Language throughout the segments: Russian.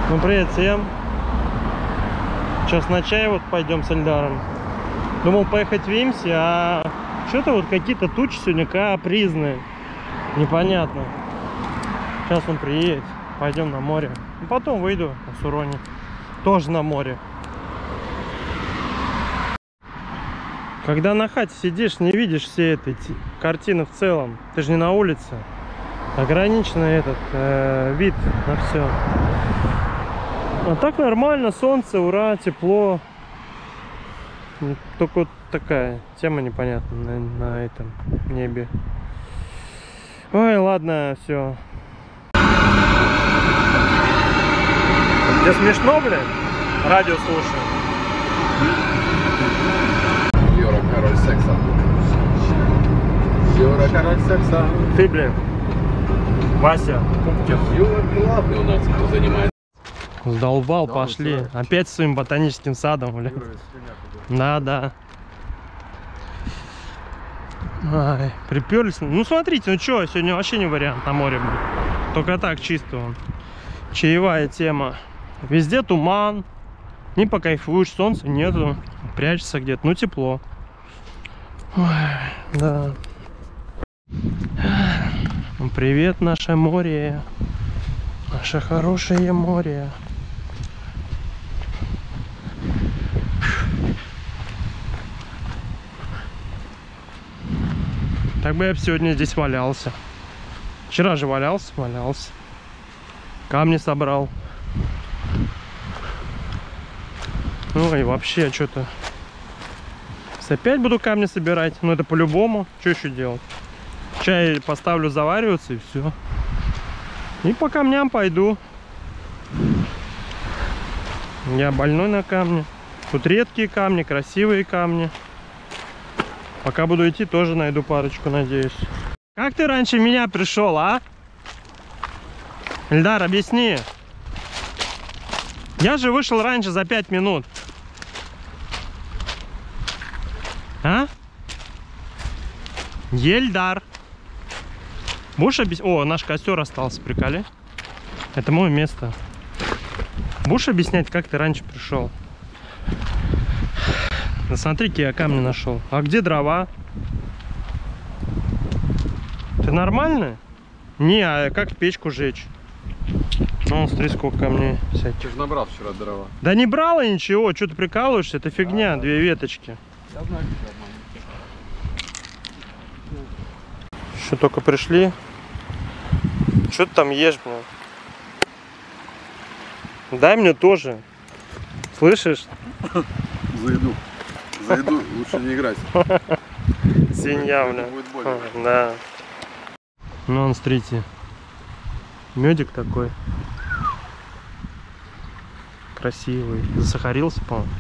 Ну привет всем. Сейчас на чай вот пойдем с Эльдаром. Думал поехать в Вимси, а что-то вот какие-то тучи сегодня капризные. Непонятно. Сейчас он приедет, пойдем на море. И потом выйду в Суроне. Тоже на море. Когда на хате сидишь, не видишь все этой картины в целом. Ты же не на улице. Ограниченный этот вид на все. А так нормально, солнце, ура, тепло. Только вот такая тема непонятная на этом небе. Ой, ладно, все. Тебе смешно, блин? Радио слушаю. Юра, король секса. Юра, король секса. Ты, блин. Вася. Юра главный у нас, кто занимается. Сдолбал, пошли. Опять своим ботаническим садом, блин. Да. Ай, приперлись. Ну смотрите, ну что, сегодня вообще не вариант на море будет. Только так чисто он. Чаевая тема. Везде туман. Не покайфуешь, солнца нету. Прячется где-то, ну тепло. Ой, да. Привет, наше море. Наше хорошее море. Так бы я сегодня здесь валялся. Вчера же валялся. Камни собрал. Ну и вообще что-то. Опять буду камни собирать. Ну это по-любому. Что еще делать? Чай поставлю завариваться и все. И по камням пойду. Я больной на камни. Тут редкие камни, красивые камни. Пока буду идти, тоже найду парочку, надеюсь. Как ты раньше меня пришел, а? Эльдар, объясни. Я же вышел раньше за 5 минут. А? Эльдар. Будешь объяснять? О, наш костер остался, приколи. Это мое место. Будешь объяснять, как ты раньше пришел? Да смотри, какие я камни нашел. А где дрова? Ты нормальный? Не, а как печку жечь? Ну, смотри, сколько камней всяких. Ты же набрал вчера дрова. Да не брала ничего, что ты прикалываешься? Это фигня, две веточки. Я знаю, Еще только пришли. Что ты там ешь, блин? Дай мне тоже. Слышишь? За еду лучше не играть. Свинья, бля. Будет больно. Да. Ну, он, смотрите. Медик такой. Красивый. Засахарился, по-моему.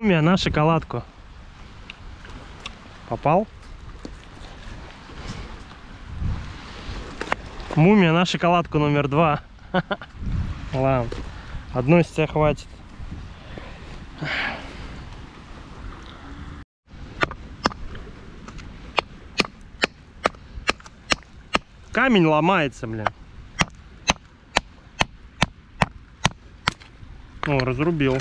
Мумия на шоколадку. Попал? Мумия на шоколадку номер 2. Ладно. Одной из тебя хватит. Камень ломается, бля. О, разрубил.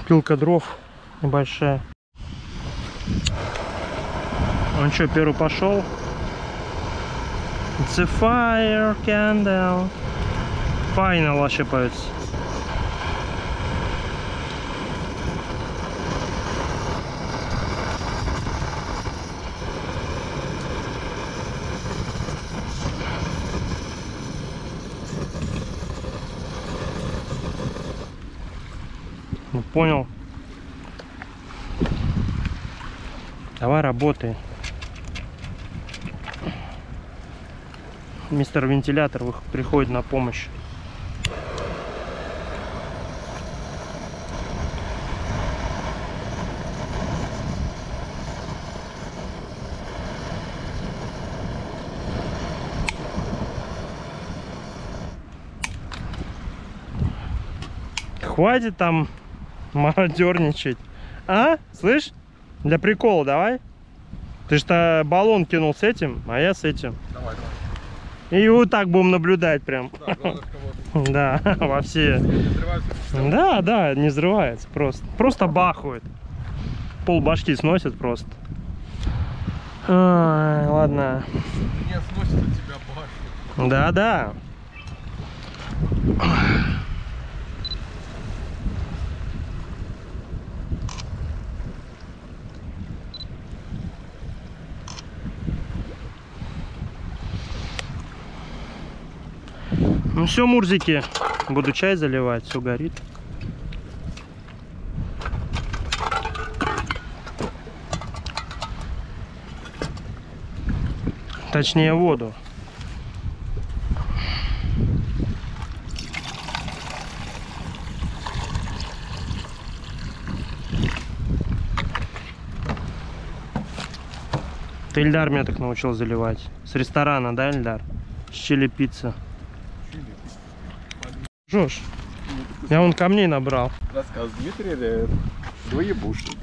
Пилка дров небольшая. Он что, первый пошел? It's a fire candle. Final ошибается. Ну, понял. Давай работай. Мистер вентилятор приходит на помощь. Хватит там мародерничать. А? Слышь? Для прикола давай. Ты что баллон кинул с этим, а я с этим. Давай, давай. И вот так будем наблюдать прям. Да, главное, кого-то. Да, во все. Не взрывается. Да, да, не взрывается просто. Просто бахует. Пол башки сносит просто. Ай, ладно. Не сносит от тебя башню. Да, да. Ну все, мурзики, буду чай заливать, все горит. Точнее, воду. Ты, Ильдар, меня так научил заливать. С ресторана, да, Ильдар? С чили пицца. Жош, я вон камней набрал. Рассказ Дмитрия двоебушный.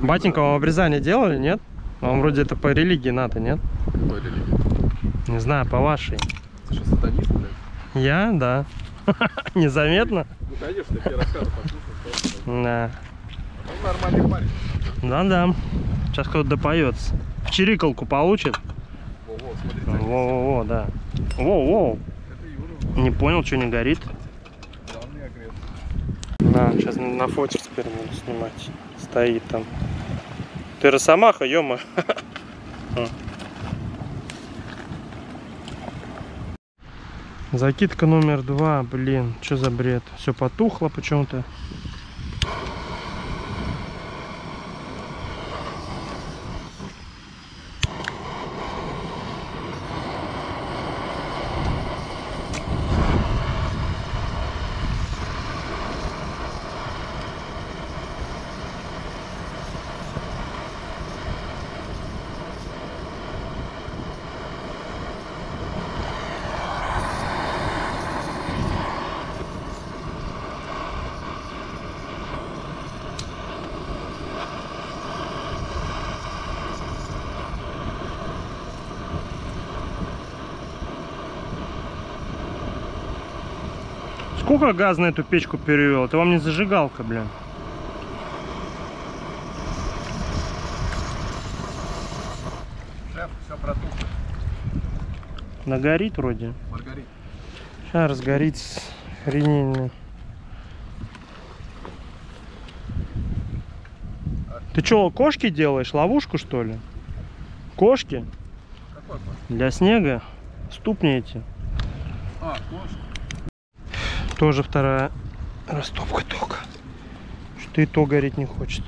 Батенька, вам обрезание делали, нет? Вам вроде это по религии надо, нет? Какой религии? Не знаю, по вашей. Ты что, сатанист, блядь? Я? Да. Незаметно? Ну, конечно, я рассказы послушал. Да. Он нормальный парень. Да-да. Сейчас кто-то допоется. В чирикалку получит. Во-во, смотрите. Во-во-во, да. Воу-воу. Это Юра. Не понял, что не горит. Данный агресс. Да, сейчас на фотик теперь буду снимать. Стоит там. Ты росомаха, ё-мо. Закидка номер 2, блин, что за бред? Все потухло почему-то. Сколько газ на эту печку перевел? Это вам не зажигалка, блин. Шеф, все протухло. Да горит вроде. Маргарит. Сейчас разгорится. Хренень. Ты что, кошки делаешь? Ловушку, что ли? Кошки? Какой кошка? Для снега? Ступни эти. А, кошка. Тоже вторая растопка только. Что и то гореть не хочет.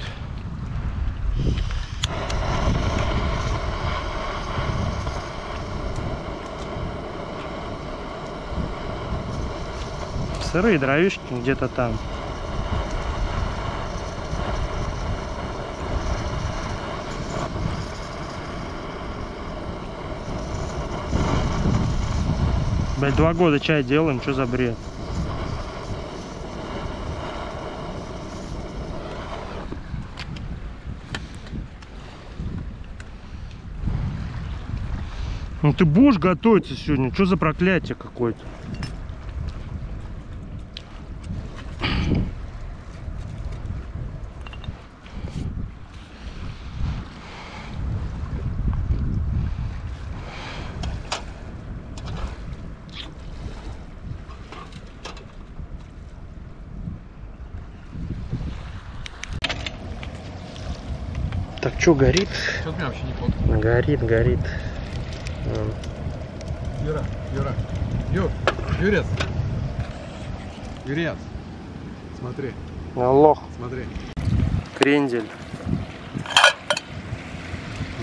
Сырые дровишки где-то там. Блять, 2 года чай делаем, что за бред? Ну ты будешь готовиться сегодня? Что за проклятие какое-то? Так, что горит? Что-то меня вообще не помню. Горит, горит. Юрец. Юрец. Смотри, Лох. смотри. Крендель.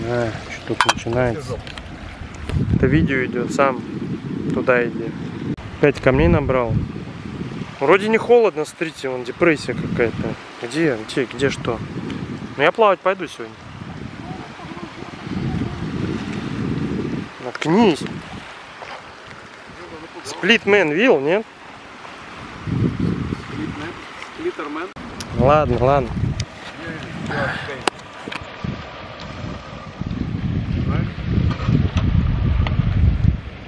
Да, что тут начинается. Это видео идет, сам туда иди. 5 камней набрал. Вроде не холодно, смотрите, вон депрессия какая-то. Где что? Ну я плавать пойду сегодня. Наткнись. Сплитмен видел, нет? Ладно, ладно.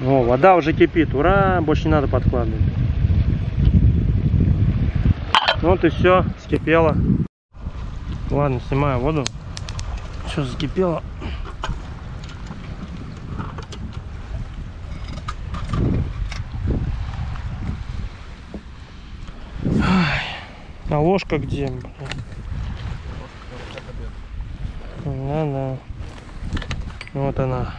О, вода уже кипит. Ура! Больше не надо подкладывать. Вот и все, вскипело. Ладно, снимаю воду. Все закипело. А ложка где? Да. Вот она.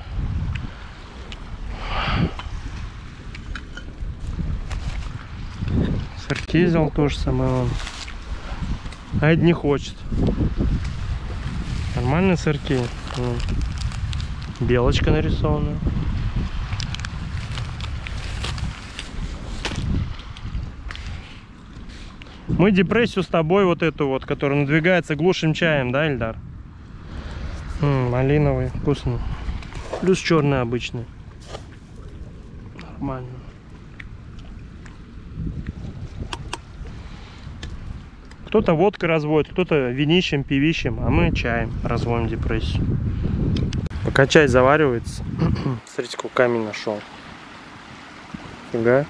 Сырки взял то же самое он. А это не хочет. Нормальные сырки. Белочка нарисована. Мы депрессию с тобой вот эту вот, которая надвигается, глушим чаем, да, Ильдар? Малиновый, вкусный. Плюс черный обычный. Нормально. Кто-то водкой разводит, кто-то винищем, пивищем, а мы чаем разводим депрессию. Пока чай заваривается, смотрите, какой камень нашел. Фига.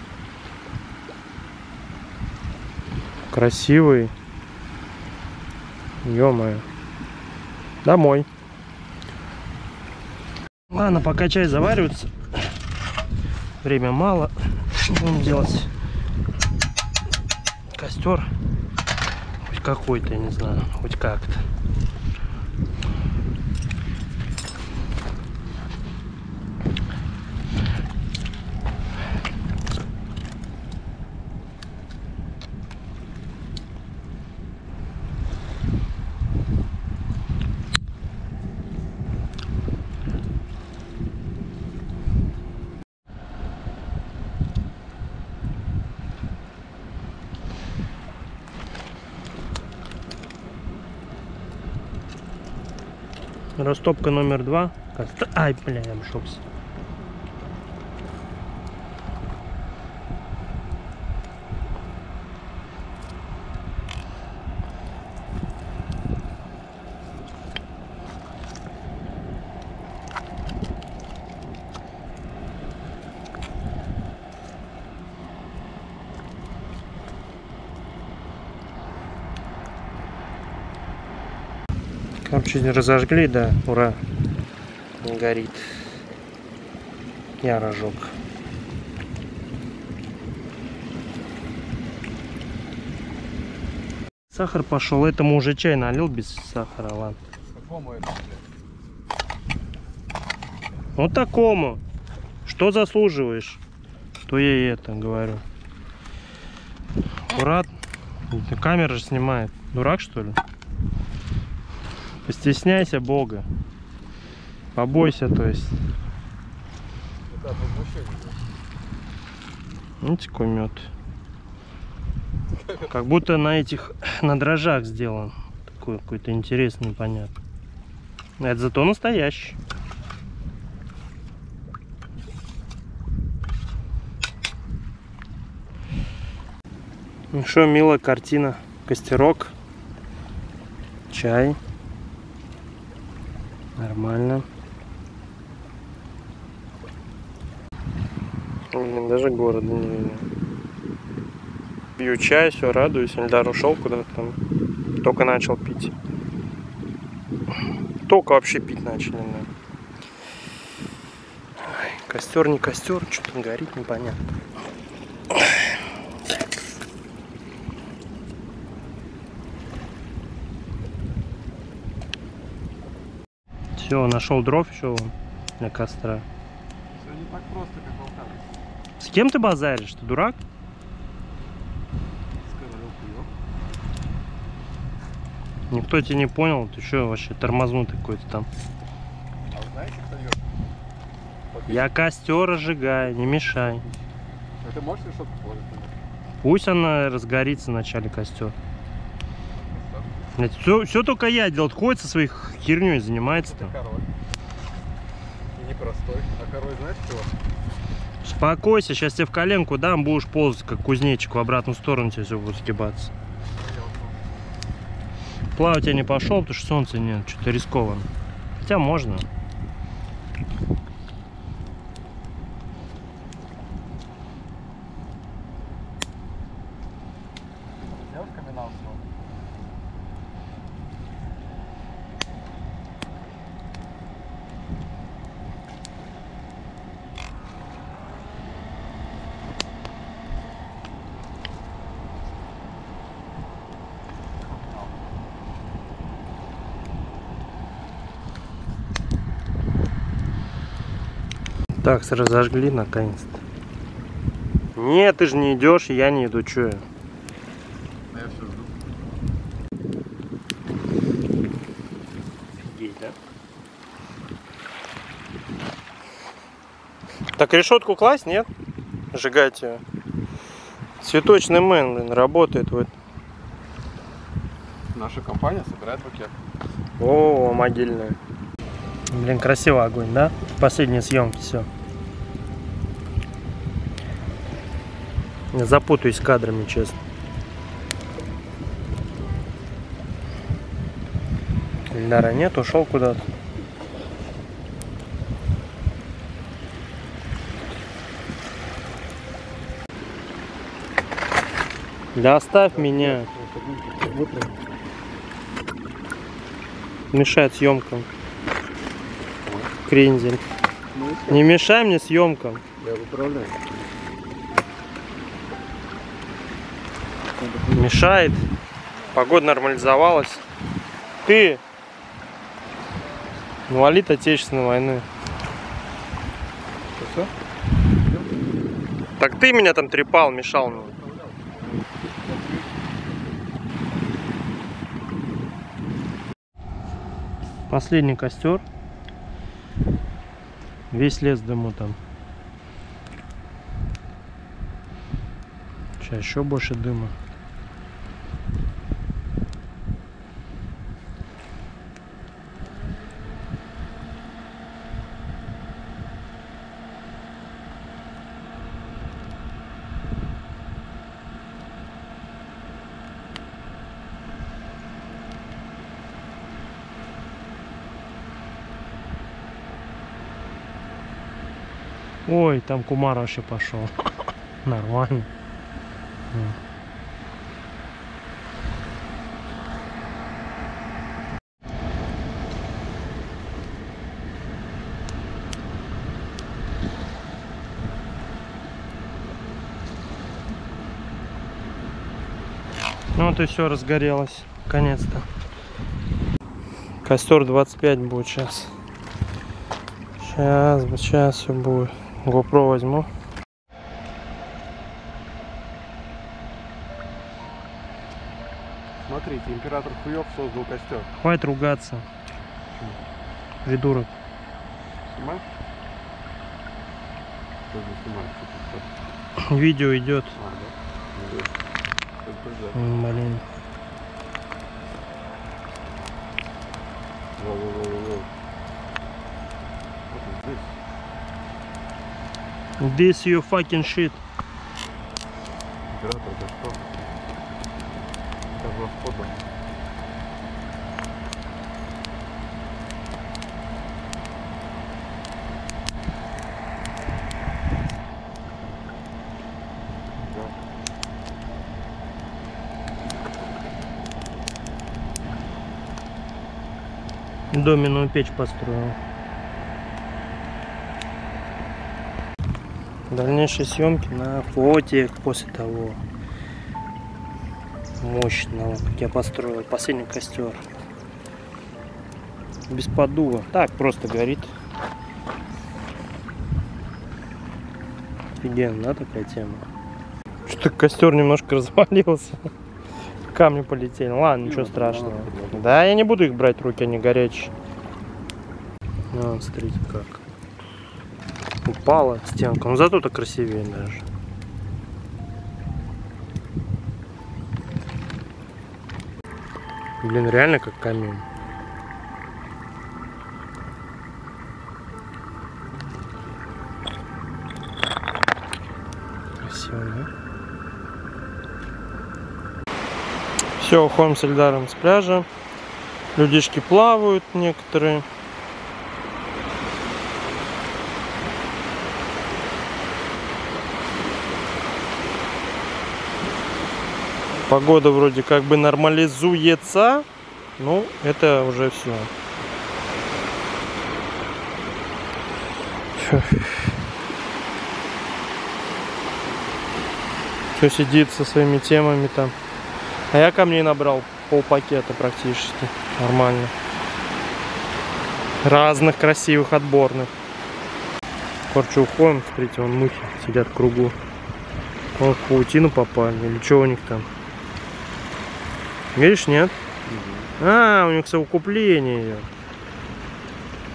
Красивый. Ё-моё. Домой. Ладно, пока чай заваривается. Время мало. Будем делать костер. Хоть какой-то, я не знаю. Хоть как-то. Растопка номер 2. Ай, бля, я обшелся. Короче, разожгли, да, ура, не горит. Я разжег. Сахар пошел, этому уже чай налил без сахара, ладно. Какому это, блядь? Вот такому. Что заслуживаешь? То я и это говорю. Аккуратно. Камера же снимает. Дурак, что ли? Постесняйся Бога. Побойся, то есть. Это возмущение. Видите, какой мед. Как будто на этих, на дрожжах сделан. Такой какой-то интересный, непонятный. Это зато настоящий. Ну что, милая картина. Костерок. Чай. Нормально. Блин, даже города не видно. Пью чай, все, радуюсь. Ильдар ушел куда-то там. Только начал пить. Только вообще пить начали. Да. Ой, костер не костер, что-то горит, непонятно. Все, нашел дров еще для костра. Все не так просто, как болталось. С кем ты базаришь? Ты дурак? Никто тебя не понял, ты что вообще тормознутый какой-то там. А вы знаете, кто идет? Я костер разжигаю, не мешай. А ты можешь что-то положить? Пусть она разгорится в начале костер. Все только я делал, ходит со своей херней занимается там. Король. И непростой. А король знаешь чего? Успокойся, сейчас тебе в коленку дам, будешь ползать как кузнечик, в обратную сторону тебе все будет сгибаться. Плавать я не пошел, потому что солнца нет, что-то рискованно. Хотя можно. Так, разожгли наконец-то. Нет, ты же не идешь, я не иду, что я? Я все жду. Офигеть, да? Так решетку класть, нет? Сжигать ее. Цветочный мэн, блин, работает вот. Наша компания собирает букет. О, могильная. Блин, красивый огонь, да? Последние съемки, все. Я запутаюсь кадрами, честно. Ильдара нет, ушел куда-то. Да оставь меня. Мешает съемкам. Крендель. Не мешай мне съемкам. Я выправляю. Мешает. Погода нормализовалась. Ты инвалид Отечественной войны. Что? Так ты меня там трепал, мешал мне. Последний костер. Весь лес дыму там. Сейчас еще больше дыма. Ой, там кумар вообще пошел. Нормально. Ну вот и все, разгорелось. Наконец-то. Костер 25 будет сейчас. Сейчас все будет. GoPro возьму. Смотрите, император Хуёв создал костер. Хватит ругаться. Придурок. Снимаешь? Что же снимаешь? Видео идет. А, да? Ну, Блин. Воу-воу-воу-воу. Вот здесь. This you fucking shit. Император, да что? Это же расхода. Доменную печь построил. Дальнейшие съемки на флоте после того мощного, как я построил последний костер. Без поддува. Так, просто горит. Офигенно, да, такая тема? Что-то костер немножко развалился. Камни полетели. Ладно, ничего страшного. Да, я не буду их брать в руки, они горячие. Ну, смотрите как. Упала стенка. Но зато-то красивее даже. Блин, реально как камин. Красиво, да? Все, уходим с Ильдаром с пляжа. Людишки плавают некоторые. Погода вроде как бы нормализуется. Ну, это уже все. Все сидит со своими темами там. А я камней набрал полпакета практически. Нормально. Разных красивых, отборных. Короче, уходим. Смотрите, вон мухи сидят в кругу. Вон в паутину попали. Или что у них там? Видишь, нет? А, у них совокупление.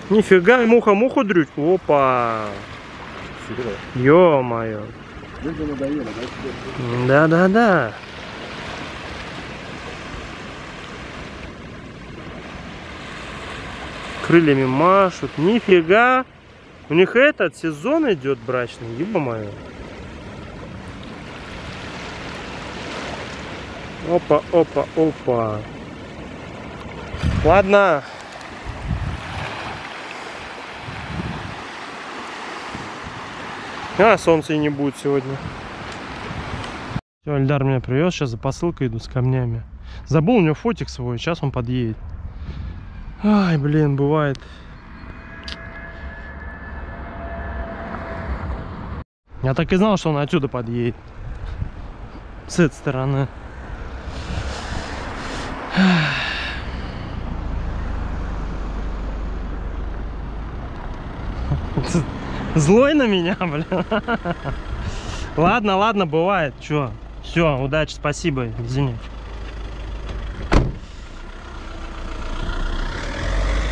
Нифига, муха муху дрють. Опа. Ё-моё. Да. Крыльями машут. Нифига. У них этот сезон идет брачный. Ё-моё. Опа. Ладно. А, солнца и не будет сегодня. Все, Эльдар меня привез. Сейчас за посылкой иду с камнями. Забыл у него фотик свой. Сейчас он подъедет. Ай, блин, бывает. Я так и знал, что он отсюда подъедет. С этой стороны. Злой на меня, блин. Ладно, бывает. Чё? Все, удачи, спасибо, извини.